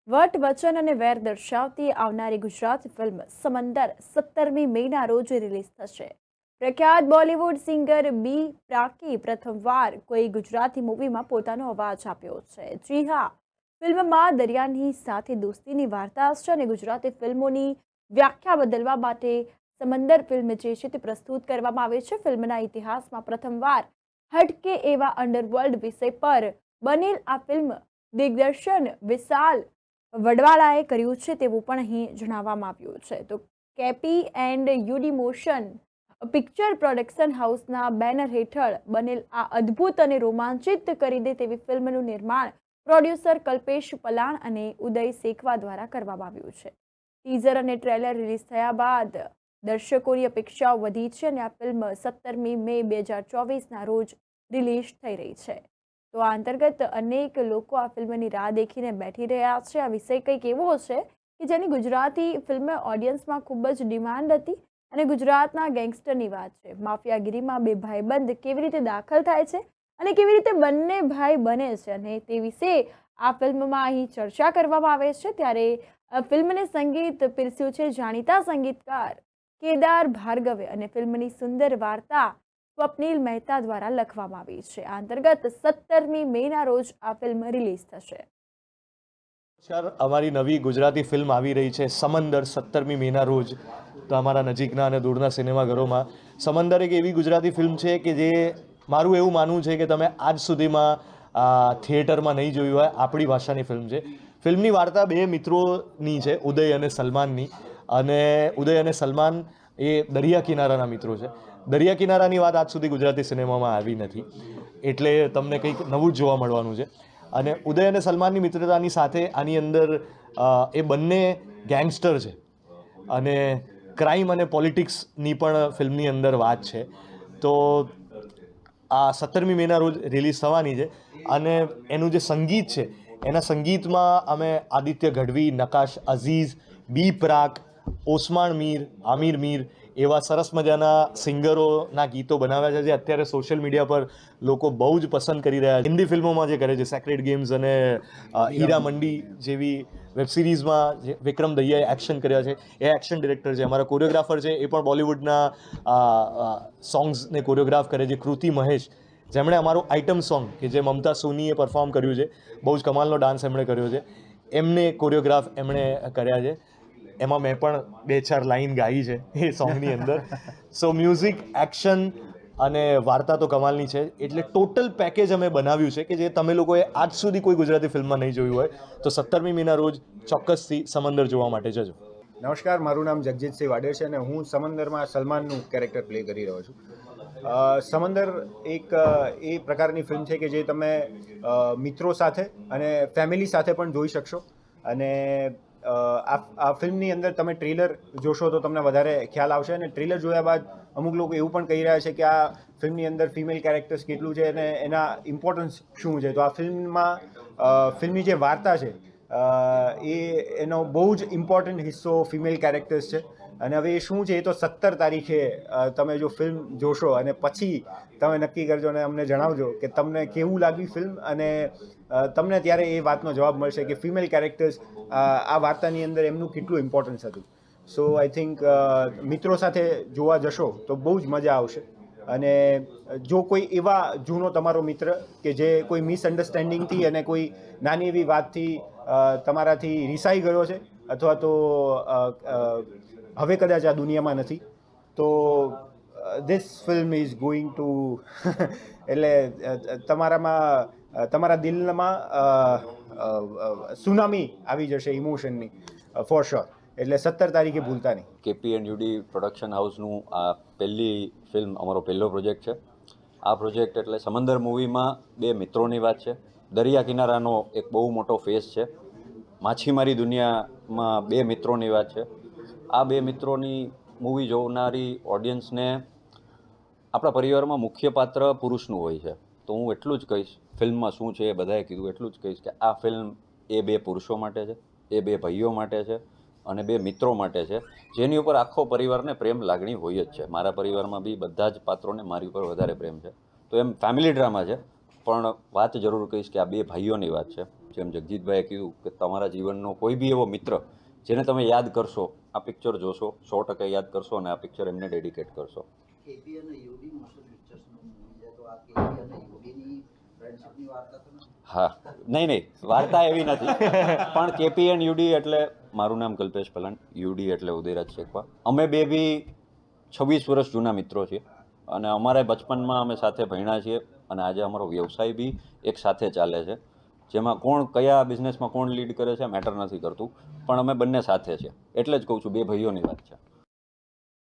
વટ વચન અને વેર દર્શાવતી આવનારી ગુજરાતી ફિલ્મ સમંદર 17મી મેના રોજ રિલીઝ થશે. પ્રખ્યાત બોલિવૂડ સિંગર બી પ્રાકી પ્રથમવાર કોઈ ગુજરાતી મૂવીમાં પોતાનો અવાજ આપ્યો છે. જી હા, ફિલ્મમાં દરિયાની સાથે દોસ્તીની વાર્તા છે અને ગુજરાતી ફિલ્મોની વ્યાખ્યા બદલવા માટે સમંદર ફિલ્મ જે છે તે પ્રસ્તુત કરવામાં આવે છે. ફિલ્મના ઇતિહાસમાં પ્રથમવાર હટકે એવા અંડરવર્લ્ડ વિષય પર બનેલ આ ફિલ્મ દિગ્દર્શન વિશાલ વડવાળાએ કર્યું છે તેવું પણ અહીં જણાવવામાં આવ્યું છે. તો KP and UD motion picture production હાઉસના બેનર હેઠળ બનેલ આ અદ્ભુત અને રોમાંચિત કરી દે તેવી ફિલ્મનું નિર્માણ પ્રોડ્યુસર કલ્પેશ પલાણ અને ઉદય સેખવા દ્વારા કરવામાં આવ્યું છે. ટીઝર અને ટ્રેલર રિલીઝ થયા બાદ દર્શકોની અપેક્ષાઓ વધી છે અને આ ફિલ્મ 17મી મે 2024ના રોજ રિલીઝ થઈ રહી છે. તો આ અંતર્ગત અનેક લોકો આ ફિલ્મની રાહ દેખીને બેઠી રહ્યા છે. આ વિષય કંઈક એવો છે કે જેની ગુજરાતી ફિલ્મ ઓડિયન્સમાં ખૂબ જ ડિમાન્ડ હતી અને ગુજરાતના ગેંગસ્ટરની વાત છે. માફિયાગીરીમાં બે ભાઈબંધ કેવી રીતે દાખલ થાય છે અને કેવી રીતે બંને ભાઈ બને છે અને તે વિશે આ ફિલ્મમાં અહીં ચર્ચા કરવામાં આવે છે. ત્યારે ફિલ્મને સંગીત પીરસ્યું છે જાણીતા સંગીતકાર કેદાર ભાર્ગવે અને ફિલ્મની સુંદર વાર્તા સ્વપ્નિલ મહેતા દ્વારા લખવામાં આવી છે. આ અંતર્ગત 17મી મેના રોજ આ ફિલ્મ રિલીઝ થશે. અમારી નવી ગુજરાતી ફિલ્મ આવી રહી છે સમંદર 17મી મેના રોજ. તો અમારા નજીકના અને દૂરના સિનેમાઘરોમાં સમંદર એક એવી ગુજરાતી ફિલ્મ છે કે જે મારું એવું માનવું છે કે તમે આજ સુધીમાં થિયેટરમાં નહીં જોયું હોય. આપણી ભાષાની ફિલ્મ છે. ફિલ્મની વાર્તા બે મિત્રોની છે, ઉદય અને સલમાનની. અને ઉદય અને સલમાન એ દરિયા કિનારાના મિત્રો છે. દરિયા કિનારાની વાત આજ સુધી ગુજરાતી સિનેમામાં આવી નથી, એટલે તમને કંઈક નવું જ જોવા મળવાનું છે. અને ઉદય અને સલમાનની મિત્રતાની સાથે આની અંદર એ બંને ગેંગસ્ટર છે અને ક્રાઇમ અને પોલિટિક્સની પણ ફિલ્મની અંદર વાત છે. તો આ 17મી મેના રોજ રિલીઝ થવાની છે. અને એનું જે સંગીત છે એના સંગીતમાં અમે આદિત્ય ગઢવી, નકાશ અઝીઝ, બી પ્રાક, ઓસમાણ મીર, આમિર મીર એવા સરસ મજાના સિંગરોના ગીતો બનાવ્યા છે જે અત્યારે સોશિયલ મીડિયા પર લોકો બહુ જ પસંદ કરી રહ્યા છે. હિન્દી ફિલ્મોમાં જે કરે છે, સેક્રેડ ગેમ્સ અને હીરા મંડી જેવી વેબ સિરીઝમાં જે વિક્રમ દહિયાએ એક્શન કર્યા છે એ એક્શન ડિરેક્ટર છે. અમારા કોરિયોગ્રાફર છે એ પણ બોલિવૂડના સોંગ્સને કોરિયોગ્રાફ કરે છે, કૃતિ મહેશ, જેમણે અમારું આઇટમ સોંગ કે જે મમતા સોનીએ પરફોર્મ કર્યું છે, બહુ જ કમાલનો ડાન્સ એમણે કર્યો છે, એમને કોરિયોગ્રાફ એમણે કર્યા છે. એમાં મેં પણ 2-4 લાઈન ગાઈ છે એ સોંગની અંદર. સો મ્યુઝિક, એક્શન અને વાર્તા તો કમાલની છે. એટલે ટોટલ પેકેજ અમે બનાવ્યું છે કે જે તમે લોકોએ આજ સુધી કોઈ ગુજરાતી ફિલ્મમાં નહીં જોયું હોય. તો 17મી મેના રોજ ચોક્કસથી સમંદર જોવા માટે જજો. નમસ્કાર, મારું નામ જગજીતસિંહ વાડેર છે અને હું સમંદરમાં સલમાનનું કેરેક્ટર પ્લે કરી રહ્યો છું. સમંદર એક એ પ્રકારની ફિલ્મ છે કે જે તમે મિત્રો સાથે અને ફેમિલી સાથે પણ જોઈ શકશો. અને આ ફિલ્મની અંદર તમે ટ્રેલર જોશો તો તમને વધારે ખ્યાલ આવશે. અને ટ્રેલર જોયા બાદ અમુક લોકો એવું પણ કહી રહ્યા છે કે આ ફિલ્મની અંદર ફિમેલ કેરેક્ટર્સ કેટલું છે અને એના ઇમ્પોર્ટન્સ શું છે. તો આ ફિલ્મની જે વાર્તા છે એનો બહુ જ ઇમ્પોર્ટન્ટ હિસ્સો ફિમેલ કેરેક્ટર્સ છે. અને હવે એ શું છે એ તો 17 તારીખે તમે જો ફિલ્મ જોશો અને પછી તમે નક્કી કરજો અને અમને જણાવજો કે તમને કેવું લાગ્યું ફિલ્મ. અને તમને ત્યારે એ વાતનો જવાબ મળશે કે ફિમેલ કેરેક્ટર્સ આ વાર્તાની અંદર એમનું કેટલું ઇમ્પોર્ટન્સ હતું. સો આઈ થિંક મિત્રો સાથે જોવા જશો તો બહુ જ મજા આવશે. અને જો કોઈ એવા જૂનો તમારો મિત્ર કે જે કોઈ મિસઅન્ડરસ્ટેન્ડિંગથી અને કોઈ નાની એવી વાતથી તમારાથી રિસાઈ ગયો છે અથવા તો હવે કદાચ આ દુનિયામાં નથી, તો this film is going to એટલે તમારા દિલમાં સુનામી આવી જશે ઇમોશનની, ફોર શ્યોર. એટલે 17 તારીખે ભૂલતા નહીં. કેપી એન્ડ યુડી પ્રોડક્શન હાઉસનું આ પહેલી ફિલ્મ, અમારો પહેલો પ્રોજેક્ટ છે. આ પ્રોજેક્ટ એટલે સમંદર મૂવીમાં બે મિત્રોની વાત છે. દરિયા કિનારાનો એક બહુ મોટો ફેસ છે. માછીમારી દુનિયામાં બે મિત્રોની વાત છે. આ બે મિત્રોની મૂવી જોનારી ઓડિયન્સને આપણા પરિવારમાં મુખ્ય પાત્ર પુરુષનું હોય છે. તો હું એટલું જ કહીશ, ફિલ્મમાં શું છે એ બધાએ કીધું, એટલું જ કહીશ કે આ ફિલ્મ એ બે પુરુષો માટે છે, એ બે ભાઈઓ માટે છે અને બે મિત્રો માટે છે, જેની ઉપર આખો પરિવારને પ્રેમ લાગણી હોય જ છે. મારા પરિવારમાં બી બધા જ પાત્રોને મારી ઉપર વધારે પ્રેમ છે. તો એમ ફેમિલી ડ્રામા છે, પણ વાત જરૂર કહીશ કે આ બે ભાઈઓની વાત છે. જેમ જગજીતભાઈએ કીધું કે તમારા જીવનનો કોઈ બી એવો મિત્ર જેને તમે યાદ કરશો, આ પિક્ચર જોશો, 100% યાદ કરશો અને આ પિક્ચર એમને ડેડિકેટ કરશો. કેપી અને યુડી મોસ્ટ પિક્ચર્સનું મૂવી છે, તો આ કેપી અને યુડીની ફ્રેન્ડશિપની વાર્તા તો નથી? હા, નહીં, વાર્તા એવી નથી, પણ કેપી એન્ડ યુડી એટલે મારું નામ કલ્પેશ પલણ, યુડી એટલે ઉદયરાજ શેખવા. અમે બે બી 26 વર્ષ જૂના મિત્રો છીએ અને અમારે બચપનમાં અમે સાથે ભણ્યા છીએ અને આજે અમારો વ્યવસાય બી એક સાથે ચાલે છે, જેમાં કોણ કયા બિઝનેસમાં કોણ લીડ કરે છે મેટર નથી કરતું, પણ અમે બંને સાથે છે. એટલે જ કહું છું, બે ભાઈઓની વાત છે.